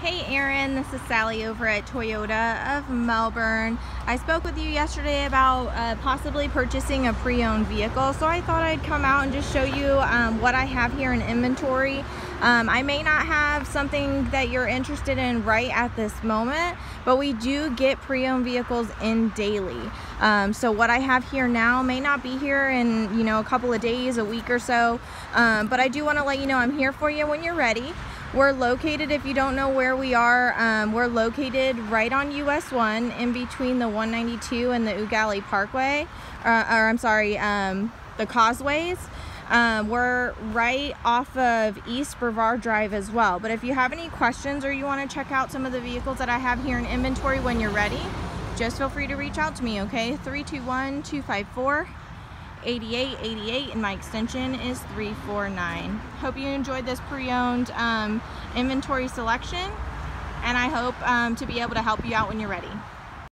Hey Erin, this is Sally over at Toyota of Melbourne. I spoke with you yesterday about possibly purchasing a pre-owned vehicle, so I thought I'd come out and just show you what I have here in inventory. I may not have something that you're interested in right at this moment, but we do get pre-owned vehicles in daily. So what I have here now may not be here in a couple of days, a week or so, but I do want to let you know I'm here for you when you're ready. We're located, if you don't know where we are, we're located right on US 1 in between the 192 and the Ugali Parkway, the Causeways. We're right off of East Brevard Drive as well. But if you have any questions or you want to check out some of the vehicles that I have here in inventory when you're ready, just feel free to reach out to me, okay? 321-254-8888 and my extension is 349. Hope you enjoyed this pre-owned inventory selection, and I hope to be able to help you out when you're ready.